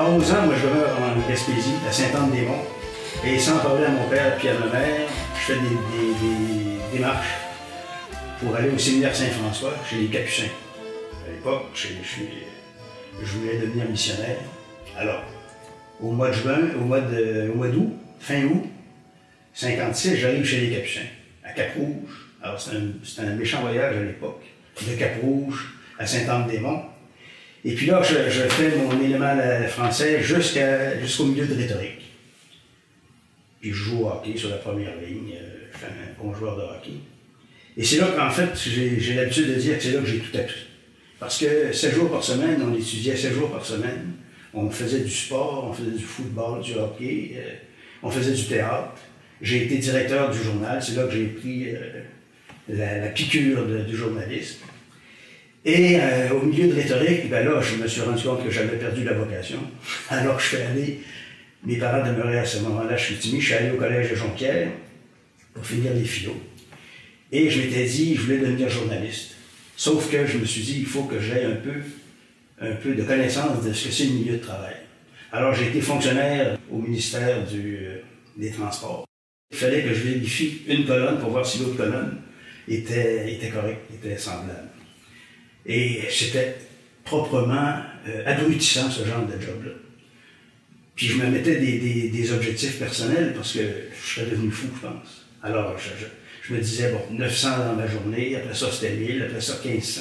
À 11 ans, moi, je demeure en Gaspésie, à Sainte-Anne-des-Monts. Et sans parler à mon père puis à ma mère, je fais des démarches pour aller au séminaire Saint-François, chez les Capucins. À l'époque, je voulais devenir missionnaire. Alors, au mois de juin, au mois d'août, fin août, 56, j'arrive chez les Capucins, à Cap-Rouge. Alors, c'était un méchant voyage à l'époque, de Cap-Rouge à Sainte-Anne-des-Monts. Et puis là, je fais mon élément français jusqu'au milieu de rhétorique. Puis je joue au hockey sur la première ligne, je suis un bon joueur de hockey. Et c'est là qu'en fait, j'ai l'habitude de dire que c'est là que j'ai tout appris. Parce que 7 jours par semaine, on étudiait 7 jours par semaine. On faisait du sport, on faisait du football, du hockey, on faisait du théâtre. J'ai été directeur du journal, c'est là que j'ai pris la piqûre du journalisme. Et au milieu de rhétorique, ben là, je me suis rendu compte que j'avais perdu la vocation. Alors je suis allé, mes parents demeuraient à ce moment-là, je suis allé au collège de Jonquière pour finir les philo. Et je m'étais dit, je voulais devenir journaliste. Sauf que je me suis dit, il faut que j'aie un peu de connaissance de ce que c'est le milieu de travail. Alors j'ai été fonctionnaire au ministère des Transports. Il fallait que je vérifie une colonne pour voir si l'autre colonne était correcte, était semblable. Et c'était proprement abrutissant, ce genre de job-là. Puis je me mettais des objectifs personnels parce que je serais devenu fou, je pense. Alors je me disais, bon, 900 dans ma journée, après ça c'était 1000, après ça 1500.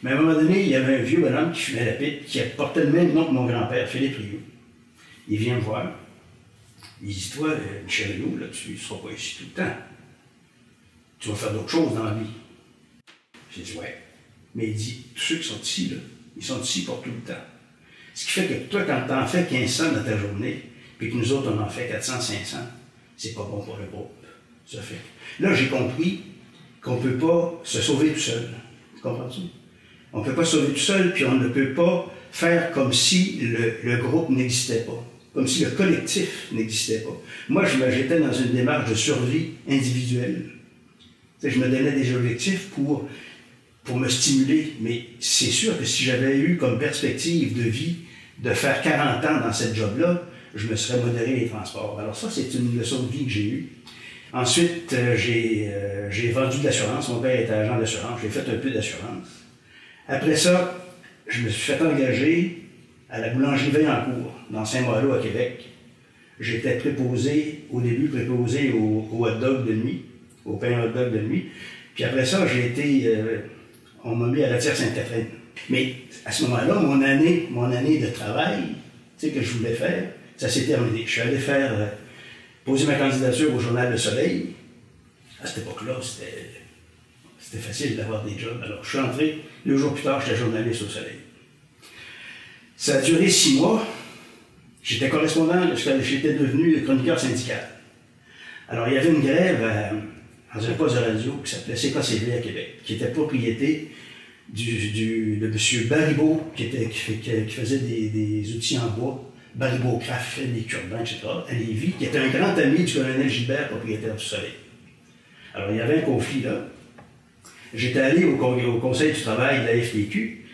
Mais à un moment donné, il y avait un vieux bonhomme qui fumait la pipe, qui portait le même nom que mon grand-père, Philippe Rioux. Il vient me voir. Il dit, toi, Michel Rioux, là, tu ne seras pas ici tout le temps. Tu vas faire d'autres choses dans la vie. J'ai dit, ouais. Mais il dit, tous ceux qui sont ici, là, ils sont ici pour tout le temps. Ce qui fait que toi, quand tu en fais 1500 dans ta journée, puis que nous autres, on en fait 400, 500, c'est pas bon pour le groupe. Ça fait. Là, j'ai compris qu'on ne peut pas se sauver tout seul. Comprends-tu? On ne peut pas se sauver tout seul, puis on ne peut pas faire comme si le groupe n'existait pas. Comme si le collectif n'existait pas. Moi, j'étais dans une démarche de survie individuelle. Tu sais, je me donnais des objectifs pour me stimuler, mais c'est sûr que si j'avais eu comme perspective de vie de faire 40 ans dans cette job-là, je me serais modéré les transports. Alors ça, c'est une leçon de vie que j'ai eue. Ensuite, j'ai vendu de l'assurance. Mon père était agent d'assurance. J'ai fait un peu d'assurance. Après ça, je me suis fait engager à la boulangerie Vaillancourt, dans Saint-Malo, à Québec. J'étais préposé, au début, préposé au hot dog de nuit. au pain hot dog de nuit. Puis après ça, on m'a mis à la Tire Sainte-Catherine. Mais à ce moment-là, mon année de travail, tu sais, que je voulais faire, ça s'est terminé. Je suis allé poser ma candidature au Journal Le Soleil. À cette époque-là, c'était facile d'avoir des jobs. Alors, je suis entré, 2 jours plus tard, j'étais journaliste au Soleil. Ça a duré 6 mois. J'étais correspondant, j'étais devenu chroniqueur syndical. Alors, il y avait une grève dans un poste de radio qui s'appelait CKCV à Québec, qui était propriété de M. Baribeau, qui faisait des outils en bois. Baribeau Craft, des cure-dents, etc., à Lévis, qui était un grand ami du colonel Gilbert, propriétaire du Soleil. Alors, il y avait un conflit là. J'étais allé au Conseil du travail de la FTQ,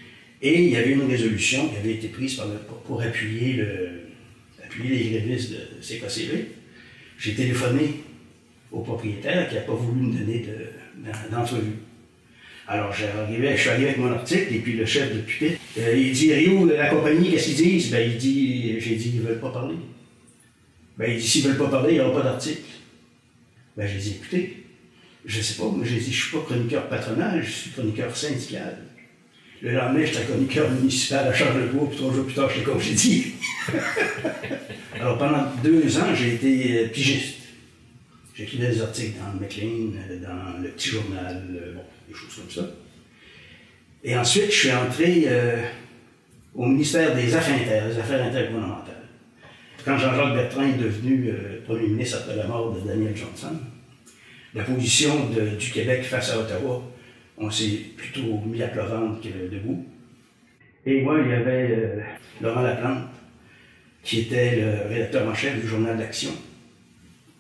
et il y avait une résolution qui avait été prise pour appuyer les grévistes de CKCV. J'ai téléphoné au propriétaire qui n'a pas voulu me donner d'entrevue. Alors, je suis arrivé avec mon article, et puis le chef de pupitre, il dit, Rio, la compagnie, qu'est-ce qu'ils disent? Ben, j'ai dit, ils ne veulent pas parler. Ben, il dit, s'ils ne veulent pas parler, il n'y aura pas d'article. Ben, j'ai dit, écoutez, je ne sais pas, moi, j'ai dit, je ne suis pas chroniqueur patronal, je suis chroniqueur syndical. Le lendemain, j'étais chroniqueur municipal à Charlevoix, puis 3 jours plus tard, j'étais congédié. Alors, pendant 2 ans, j'ai été pigiste. J'écrivais des articles dans le Maclean, dans le Petit Journal, bon, des choses comme ça. Et ensuite, je suis entré au ministère des Affaires intergouvernementales. Quand Jean-Jacques Bertrand est devenu premier ministre après la mort de Daniel Johnson, la position du Québec face à Ottawa, on s'est plutôt mis à plat ventre que debout. Et moi, il y avait Laurent Laplante, qui était le rédacteur en chef du Journal d'Action,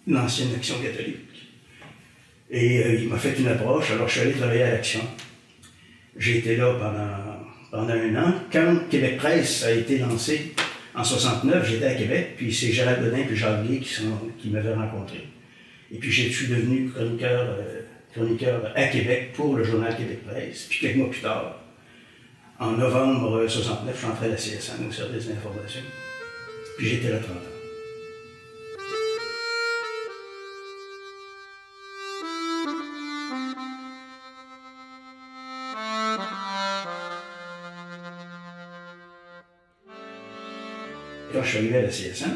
l'ancienne Action catholique. Et il m'a fait une approche, alors je suis allé travailler à l'Action. J'ai été là pendant 1 an. Quand Québec Presse a été lancé en 69, j'étais à Québec, puis c'est Gérald Godin et Jacques Blé qui m'avaient rencontré. Et puis je suis devenu chroniqueur à Québec pour le journal Québec Presse. Puis quelques mois plus tard, en novembre 69, je suis entré à la CSN, au service d'information. Puis j'étais là 30 ans. Quand je suis arrivé à la CSN,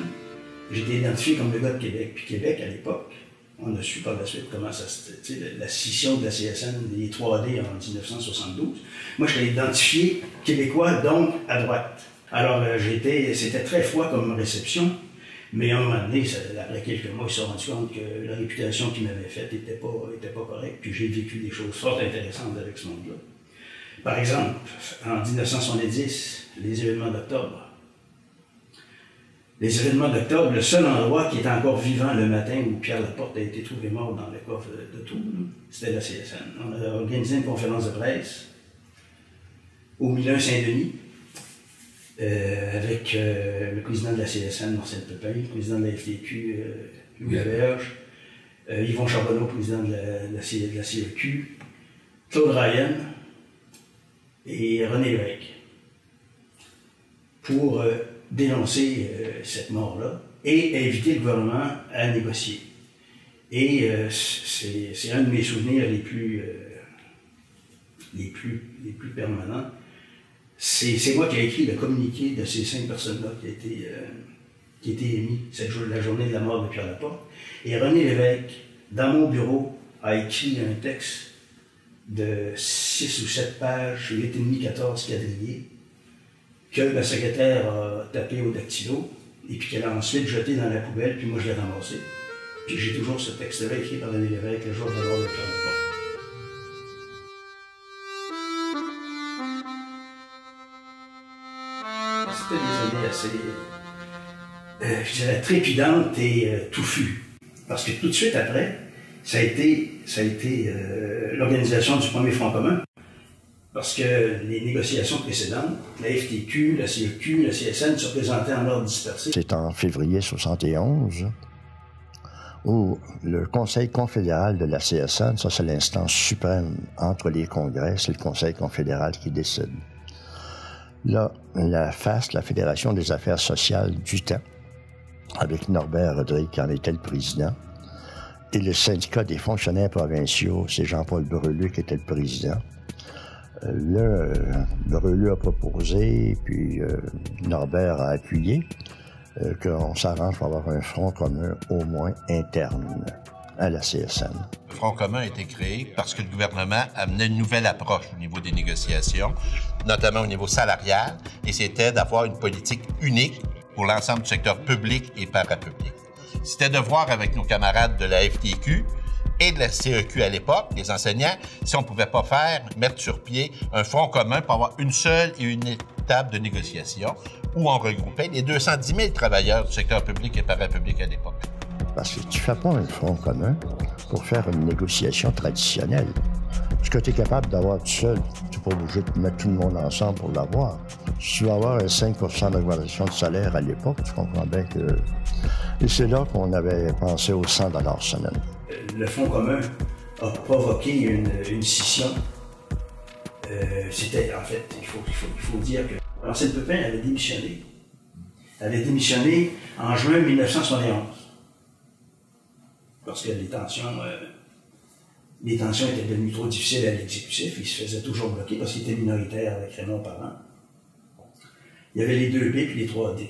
j'étais identifié comme le gars de Québec. Puis Québec, à l'époque, on a su par la suite comment ça se... Tu sais, la scission de la CSN, les 3D en 1972. Moi, je l'ai identifié québécois, donc à droite. Alors, c'était très froid comme réception, mais à un moment donné, après quelques mois, ils se sont rendus compte que la réputation qu'ils m'avaient faite n'était pas correcte, puis j'ai vécu des choses fort intéressantes avec ce monde-là. Par exemple, en 1970, les événements d'octobre. Les événements d'octobre, le seul endroit qui était encore vivant le matin où Pierre Laporte a été trouvé mort dans le coffre de Tours, c'était la CSN. On a organisé une conférence de presse au Milan Saint-Denis avec le président de la CSN, Marcel Pépin, le président de la FTQ, Louis Laberge, Yvon Charbonneau, président de la CEQ, Claude Ryan et René Lévesque, pour dénoncer cette mort-là et inviter le gouvernement à négocier. Et c'est un de mes souvenirs les plus permanents. C'est moi qui ai écrit le communiqué de ces 5 personnes-là qui a été émis la journée de la mort de Pierre Laporte. Et René Lévesque, dans mon bureau, a écrit un texte de 6 ou 7 pages, 8,5-14 quadrillés, que la secrétaire a tapé au dactylo, et puis qu'elle a ensuite jeté dans la poubelle, puis moi je l'ai ramassé. Puis j'ai toujours ce texte-là écrit par René Lévesque le jour de la mort de Pierre Laporte. C'était des années assez, je dirais, trépidantes et touffues. Parce que tout de suite après, ça a été l'organisation du premier Front commun. Parce que les négociations précédentes, la FTQ, la CEQ, la CSN se présentaient en ordre dispersé. C'est en février 1971 où le Conseil confédéral de la CSN, ça c'est l'instance suprême entre les congrès, c'est le Conseil confédéral qui décide. Là, la FAS, la Fédération des affaires sociales du temps, avec Norbert Rodrigue qui en était le président, Et le syndicat des fonctionnaires provinciaux, c'est Jean-Paul Breleux qui était le président. Là, Breleux a proposé, puis Norbert a appuyé, qu'on s'arrange pour avoir un front commun au moins interne à la CSN. Le Front commun a été créé parce que le gouvernement amenait une nouvelle approche au niveau des négociations, notamment au niveau salarial, et c'était d'avoir une politique unique pour l'ensemble du secteur public et parapublic. C'était de voir avec nos camarades de la FTQ et de la CEQ à l'époque, les enseignants, si on pouvait pas mettre sur pied un front commun pour avoir une seule et une table de négociation où on regroupait les 210 000 travailleurs du secteur public et parapublic à l'époque. Parce que tu ne fais pas un front commun pour faire une négociation traditionnelle. Ce que tu es capable d'avoir tout seul, tu n'es pas obligé de mettre tout le monde ensemble pour l'avoir. Si tu vas avoir un 5 d'augmentation de salaire à l'époque, tu comprends bien que... Et c'est là qu'on avait pensé aux 100 $ semaine. Le Front commun a provoqué une scission. C'était, en fait, il faut dire que Marcel Pépin avait démissionné. Avait démissionné en juin 1971. Parce que les tensions étaient devenues trop difficiles à l'exécutif. Il se faisait toujours bloquer parce qu'il était minoritaire avec Raymond Parent. Il y avait les 2B puis les 3D.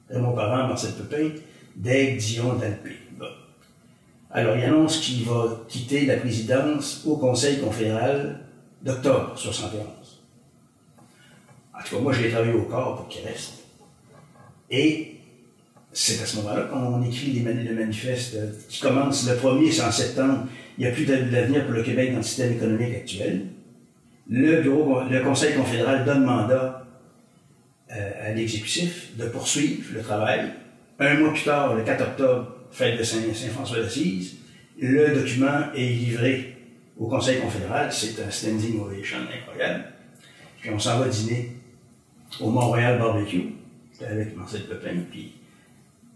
Raymond Parent, Marcel Pépin, Daigle, Dion, Dalpé. Bon. Alors, il annonce qu'il va quitter la présidence au Conseil confédéral d'octobre 71. En tout cas, moi, j'ai travaillé au corps pour qu'il reste. Et c'est à ce moment-là qu'on écrit le manifeste qui commence. Le premier, c'est en septembre. Il n'y a plus d'avenir pour le Québec dans le système économique actuel. Le Conseil confédéral donne mandat à l'exécutif de poursuivre le travail. Un mois plus tard, le 4 octobre, fête de Saint-François d'Assise, le document est livré au Conseil confédéral. C'est un standing ovation incroyable. Puis on s'en va dîner au Mont-Royal Barbecue. C'était avec Marcel Pépin. Puis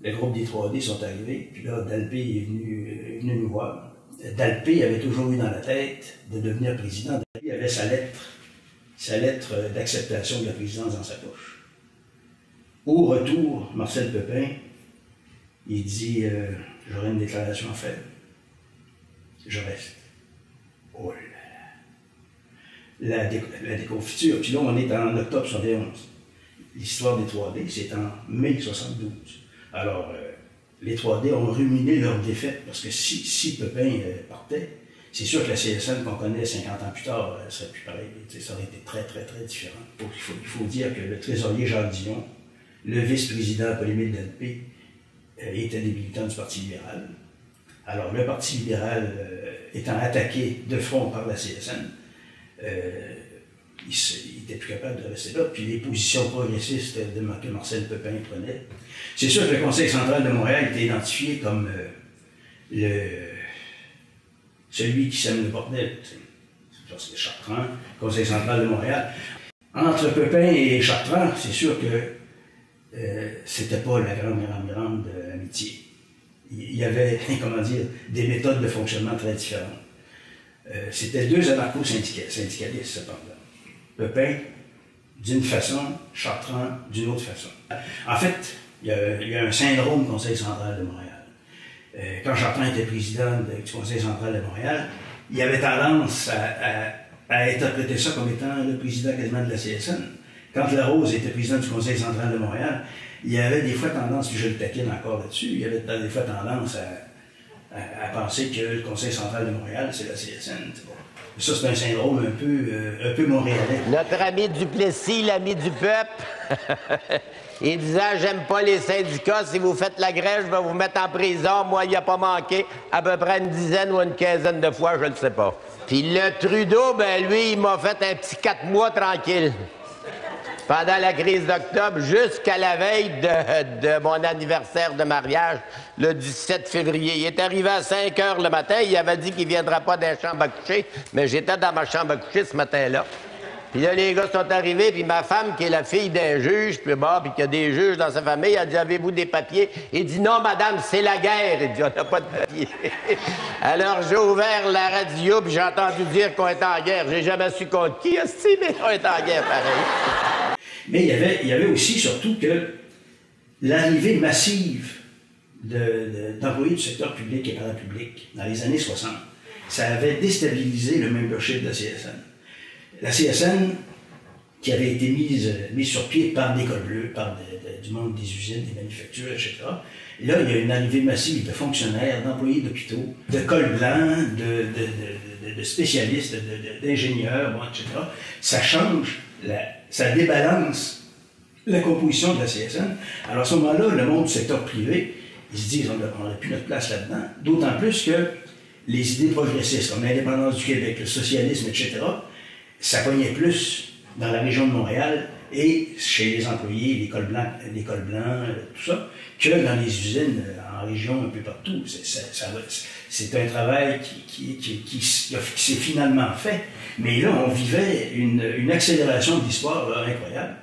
le groupe des 3D sont arrivés. Puis là, Dalpé est venu nous voir. Dalpé avait toujours eu dans la tête de devenir président. Dalpé avait sa lettre d'acceptation de la présidence dans sa poche. Au retour, Marcel Pépin, il dit j'aurai une déclaration à faire. Je reste. Oh là là. La déconfiture. Puis là, on est en octobre 71. L'histoire des 3D, c'est en mai 72. Alors, les 3D ont ruminé leur défaite parce que si Pépin partait, c'est sûr que la CSN qu'on connaît 50 ans plus tard serait plus pareil. Ça aurait été très, très, très différent. Il faut dire que le trésorier Jacques Dion, le vice-président Paul-Émile Dalpé étaient des militants du Parti libéral. Alors, le Parti libéral étant attaqué de front par la CSN, il n'était plus capable de rester là. Puis les positions progressistes que Marcel Pépin prenait. C'est sûr que le Conseil central de Montréal était identifié comme celui qui sème le bordel. Parce que Chartrand, Conseil central de Montréal. Entre Pépin et Chartrand, c'est sûr que c'était pas la grande amitié. Il y avait, comment dire, des méthodes de fonctionnement très différentes. C'était deux anarcho-syndicalistes, cependant. Pépin, d'une façon, Chartrand, d'une autre façon. En fait, il y a un syndrome du Conseil central de Montréal. Quand Chartrand était président du Conseil central de Montréal, il avait tendance à interpréter ça comme étant le président quasiment de la CSN. Quand Larose était président du Conseil central de Montréal, il y avait des fois tendance, puis je le taquine encore là-dessus, il y avait des fois tendance à penser que le Conseil central de Montréal, c'est la CSN. Ça, c'est un syndrome un peu montréalais. Notre ami Duplessis, l'ami du peuple, il disait « J'aime pas les syndicats, si vous faites la grève, je vais vous mettre en prison. » Moi, il n'a pas manqué à peu près une dizaine ou une quinzaine de fois, je ne sais pas. Puis le Trudeau, ben lui, il m'a fait un petit 4 mois tranquille. Pendant la crise d'octobre, jusqu'à la veille de mon anniversaire de mariage, le 17 février. Il est arrivé à 5 h le matin, il avait dit qu'il ne viendra pas dans la chambre à coucher, mais j'étais dans ma chambre à coucher ce matin-là. Puis là, les gars sont arrivés, puis ma femme, qui est la fille d'un juge, puis qu'il y a des juges dans sa famille, elle dit « Avez-vous des papiers? » Il dit « Non, madame, c'est la guerre. » Il dit « On n'a pas de papiers. » Alors, j'ai ouvert la radio, puis j'ai entendu dire qu'on était en guerre. J'ai jamais su contre qui, mais on est en guerre pareil. Mais il y avait aussi, surtout, que l'arrivée massive d'employés du secteur public et parapublic dans les années 60. Ça avait déstabilisé le membership de la CSN. La CSN, qui avait été mise sur pied par l'École bleue, par du monde des usines, des manufactures, etc. Et là, il y a une arrivée massive de fonctionnaires, d'employés d'hôpitaux, de cols blancs, de spécialistes, d'ingénieurs, bon, etc. Ça change, ça débalance la composition de la CSN. Alors à ce moment-là, le monde du secteur privé, ils se disent on n'a plus notre place là-dedans, d'autant plus que les idées progressistes, comme l'indépendance du Québec, le socialisme, etc., ça pognait plus dans la région de Montréal et chez les employés, l'école blanc, tout ça, que dans les usines en région un peu partout. C'est un travail qui s'est finalement fait. Mais là, on vivait une accélération de l'histoire incroyable.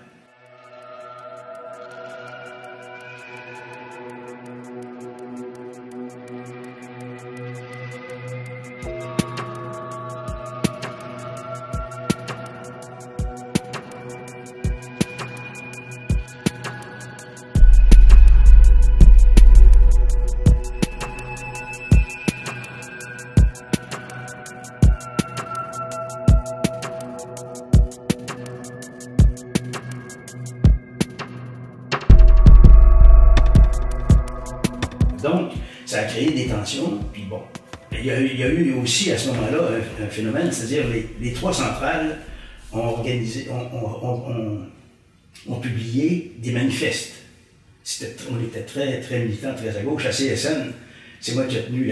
Donc, ça a créé des tensions, puis bon. Il y a eu aussi à ce moment-là un phénomène, c'est-à-dire les trois centrales ont publié des manifestes. On était très, très militants, très à gauche. À CSN, c'est moi qui a tenu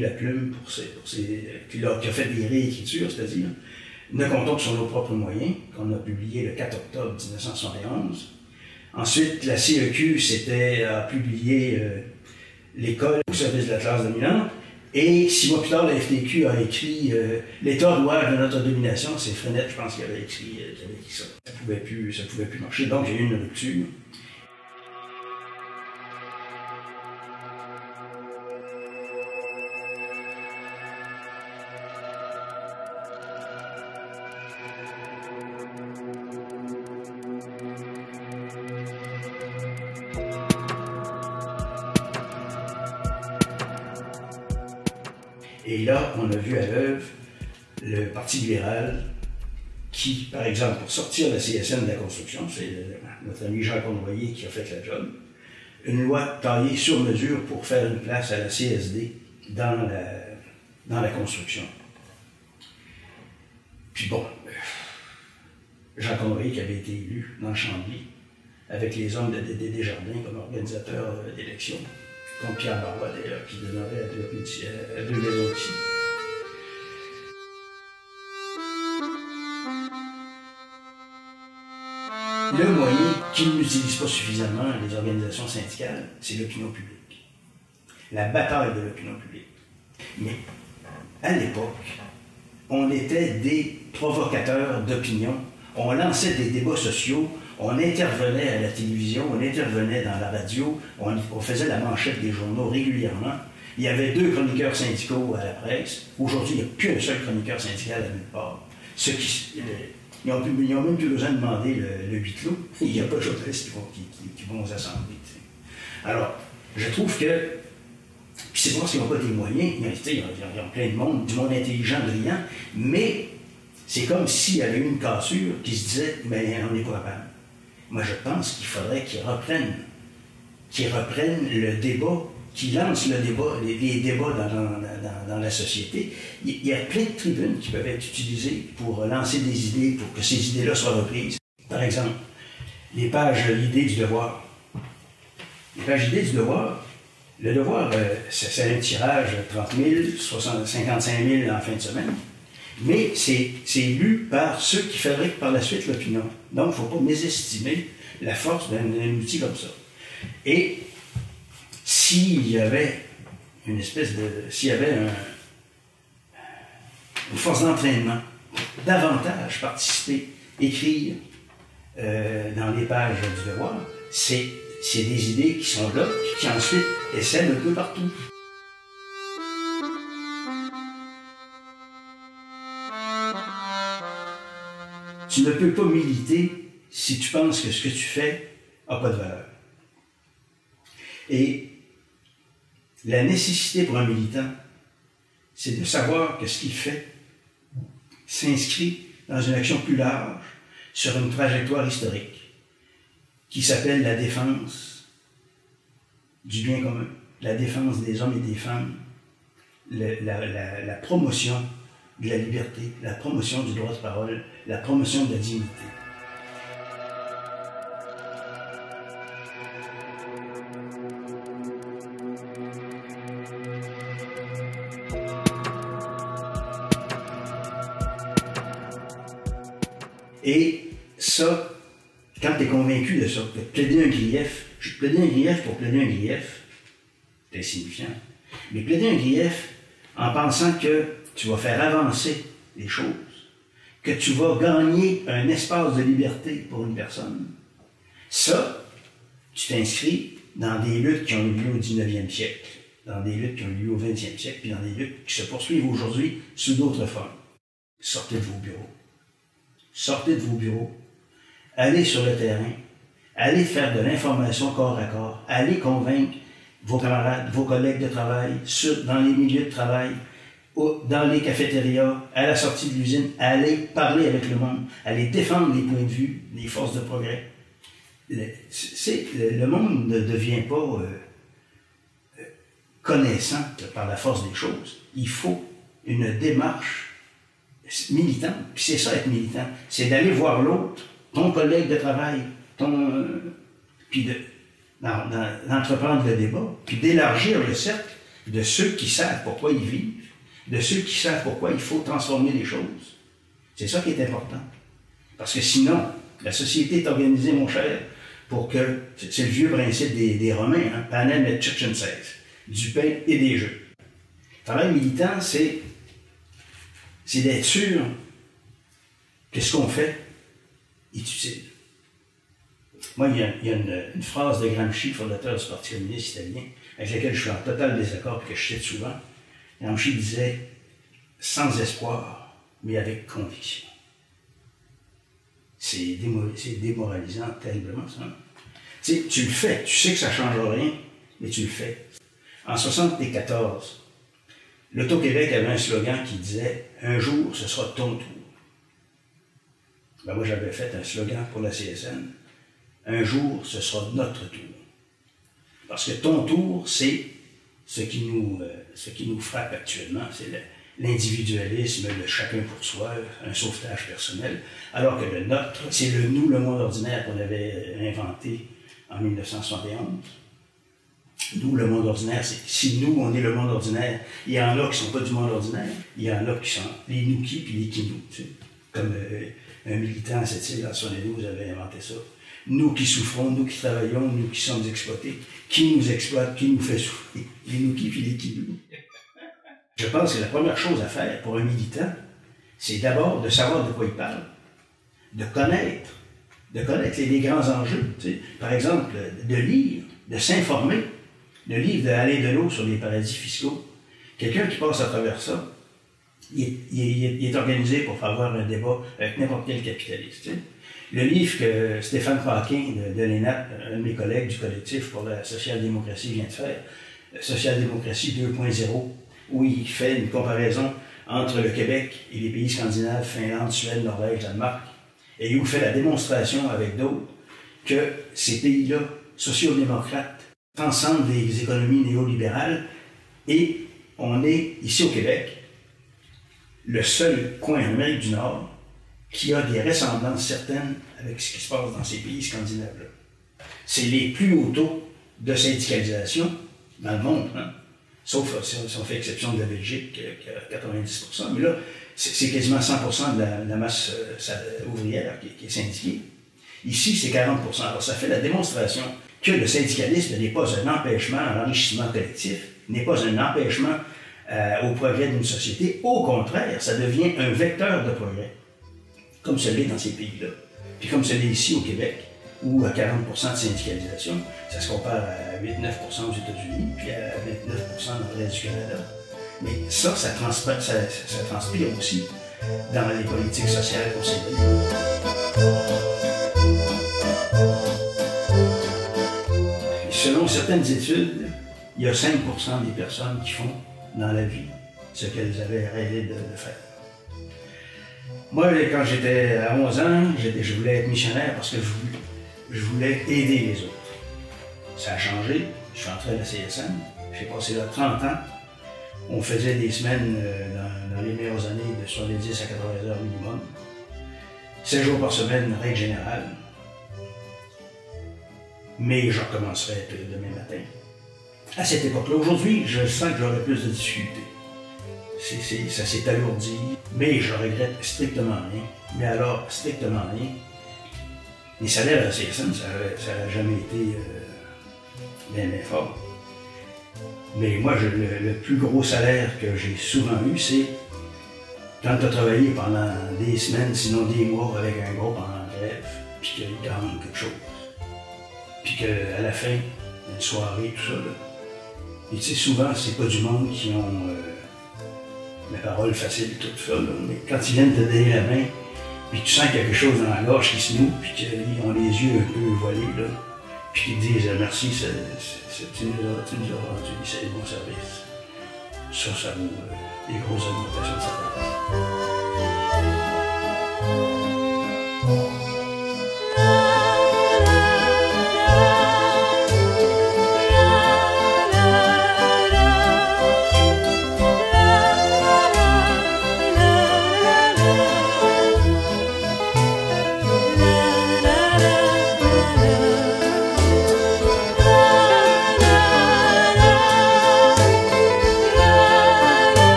la plume qui a fait des réécritures, c'est-à-dire Ne comptons que sur nos propres moyens, qu'on a publié le 4 octobre 1971. Ensuite, la CEQ a publié l'école au service de la classe dominante. Et 6 mois plus tard, la FTQ a écrit l'État louage de notre domination. C'est Frenette, je pense, qui avait écrit ça. Ça pouvait plus marcher. Donc, j'ai eu une rupture. Et là, on a vu à l'œuvre le Parti libéral qui, par exemple, pour sortir la CSN de la construction, c'est notre ami Jean Cournoyer qui a fait la job, une loi taillée sur mesure pour faire une place à la CSD dans la construction. Puis bon, Jean Cournoyer qui avait été élu dans Chambly, avec les hommes de Desjardins comme organisateur d'élections, comme Pierre Barois d'ailleurs, qui demeurait à deux maisons ici. Le moyen qu'ils n'utilisent pas suffisamment, les organisations syndicales, c'est l'opinion publique. La bataille de l'opinion publique. Mais à l'époque, on était des provocateurs d'opinion. On lançait des débats sociaux. On intervenait à la télévision, on intervenait dans la radio, on faisait la manchette des journaux régulièrement. Il y avait 2 chroniqueurs syndicaux à la presse. Aujourd'hui, il n'y a plus un seul chroniqueur syndical à nulle part. Ils n'ont même plus besoin de demander le huis clos. Il n'y a pas de journalistes qui vont aux assemblées. T'sais. Alors, je trouve que, puis c'est parce qu'ils n'ont pas des moyens, il y a plein de monde, du monde intelligent, brillant, mais c'est comme s'il y avait eu une cassure qui se disait, mais on n'est pas capable. Moi, je pense qu'il faudrait qu'ils reprennent le débat, qu'ils lancent le débat, les débats dans la société. Il y a plein de tribunes qui peuvent être utilisées pour lancer des idées, pour que ces idées-là soient reprises. Par exemple, les pages Idées du devoir. Les pages Idées du devoir, le devoir, c'est un tirage 30 000, 55 000 en fin de semaine. Mais c'est lu par ceux qui fabriquent par la suite l'opinion. Donc, il ne faut pas mésestimer la force d'un outil comme ça. Et s'il y avait une force d'entraînement, davantage participer, écrire dans les pages du devoir, c'est des idées qui sont là, qui ensuite essaiment un peu partout. Tu ne peux pas militer si tu penses que ce que tu fais n'a pas de valeur. Et la nécessité pour un militant, c'est de savoir que ce qu'il fait s'inscrit dans une action plus large sur une trajectoire historique qui s'appelle la défense du bien commun, la défense des hommes et des femmes, la promotion de la liberté, la promotion du droit de parole, la promotion de la dignité. Et ça, quand tu es convaincu de ça, de plaider un grief, plaider un grief pour plaider un grief, c'est insignifiant. Mais plaider un grief en pensant que tu vas faire avancer les choses, que tu vas gagner un espace de liberté pour une personne, ça, tu t'inscris dans des luttes qui ont eu lieu au 19e siècle, dans des luttes qui ont eu lieu au 20e siècle, puis dans des luttes qui se poursuivent aujourd'hui sous d'autres formes. Sortez de vos bureaux. Sortez de vos bureaux, allez sur le terrain, allez faire de l'information corps à corps, allez convaincre vos camarades, vos collègues de travail, dans les milieux de travail, dans les cafétérias, à la sortie de l'usine, allez parler avec le monde, allez défendre les points de vue, les forces de progrès. Le monde ne devient pas connaissant par la force des choses. Il faut une démarche militant, puis c'est ça être militant, c'est d'aller voir l'autre, ton collègue de travail, puis d'entreprendre le débat, puis d'élargir le cercle de ceux qui savent pourquoi ils vivent, de ceux qui savent pourquoi il faut transformer les choses. C'est ça qui est important. Parce que sinon, la société est organisée, mon cher, pour que, c'est le vieux principe des Romains, hein, panem et circenses, du pain et des jeux. Le travail militant, c'est d'être sûr que ce qu'on fait est utile. Moi, il y a une phrase de Gramsci, fondateur du Parti communiste italien, avec laquelle je suis en total désaccord et que je cite souvent. Gramsci disait « sans espoir, mais avec conviction ». C'est démoralisant terriblement, ça. Tu le fais, tu sais que ça ne changera rien, mais tu le fais. En 1974, l'Auto-Québec avait un slogan qui disait « Un jour, ce sera ton tour ». Ben moi, j'avais fait un slogan pour la CSN « Un jour, ce sera notre tour ». Parce que ton tour, c'est ce qui nous frappe actuellement, c'est l'individualisme, le chacun pour soi, un sauvetage personnel, alors que le nôtre, c'est le nous, le monde ordinaire qu'on avait inventé en 1971. Nous, le monde ordinaire, si nous, on est le monde ordinaire, il y en a qui ne sont pas du monde ordinaire, il y en a qui sont les nous-qui puis les qui-nous. Tu sais. Comme un militant à cette île, en 72, avait inventé ça. Nous qui souffrons, nous qui travaillons, nous qui sommes exploités, qui nous exploite, qui nous fait souffrir, les nous-qui puis les qui-nous. Je pense que la première chose à faire pour un militant, c'est d'abord de savoir de quoi il parle, de connaître les grands enjeux. Tu sais. Par exemple, de lire, de s'informer. Le livre de Alain Delot sur les paradis fiscaux, quelqu'un qui passe à travers ça, il est organisé pour avoir un débat avec n'importe quel capitaliste. Tu sais. Le livre que Stéphane Paquin de l'ENAP, un de mes collègues du collectif pour la social-démocratie, vient de faire, Social-démocratie 2.0, où il fait une comparaison entre le Québec et les pays scandinaves, Finlande, Suède, Norvège, Danemark, et où il fait la démonstration avec d'autres que ces pays-là, sociaux-démocrates, transcendent les économies néolibérales, et on est, ici au Québec, le seul coin en Amérique du Nord qui a des ressemblances certaines avec ce qui se passe dans ces pays scandinaves-là. C'est les plus hauts taux de syndicalisation dans le monde, hein? Sauf si on fait exception de la Belgique, qui a 90%, mais là, c'est quasiment 100% de la masse ouvrière qui est syndiquée. Ici, c'est 40%. Alors, ça fait la démonstration que le syndicalisme n'est pas un empêchement à l'enrichissement collectif, n'est pas un empêchement au progrès d'une société. Au contraire, ça devient un vecteur de progrès, comme ce l'est dans ces pays-là. Puis comme ce l'est ici au Québec, où à 40% de syndicalisation, ça se compare à 8-9% aux États-Unis, puis à 29% dans le reste du Canada. Mais ça transpire aussi dans les politiques sociales qu'on s'est données. selon certaines études, il y a 5 des personnes qui font dans la vie ce qu'elles avaient rêvé de faire. Moi, quand j'étais à 11 ans, je voulais être missionnaire parce que je voulais aider les autres. Ça a changé. Je suis entré à la CSN. J'ai passé là 30 ans. On faisait des semaines dans les meilleures années de 70 à 80 heures minimum. 7 jours par semaine, règle générale. Mais je recommencerai demain matin. À cette époque-là, aujourd'hui, je sens que j'aurais plus de difficultés. Ça s'est alourdi, mais je regrette strictement rien. Mais alors, strictement rien. Les salaires à la CSN, ça n'a jamais été bien fort. Mais moi, le plus gros salaire que j'ai souvent eu, c'est quand tu as travaillé pendant des semaines, sinon des mois, avec un groupe en grève, puis qu'il gagne quelque chose. Puis qu'à la fin, une soirée, tout ça, là. Et tu sais, souvent, c'est pas du monde qui ont la parole facile, tout ça, là. Mais quand ils viennent te donner la main, puis tu sens quelque chose dans la gorge qui se noue, puis qu'ils ont les yeux un peu voilés, là, puis qu'ils te disent merci, tu nous as rendu des bons services. Ça vaut des grosses augmentations de salaire.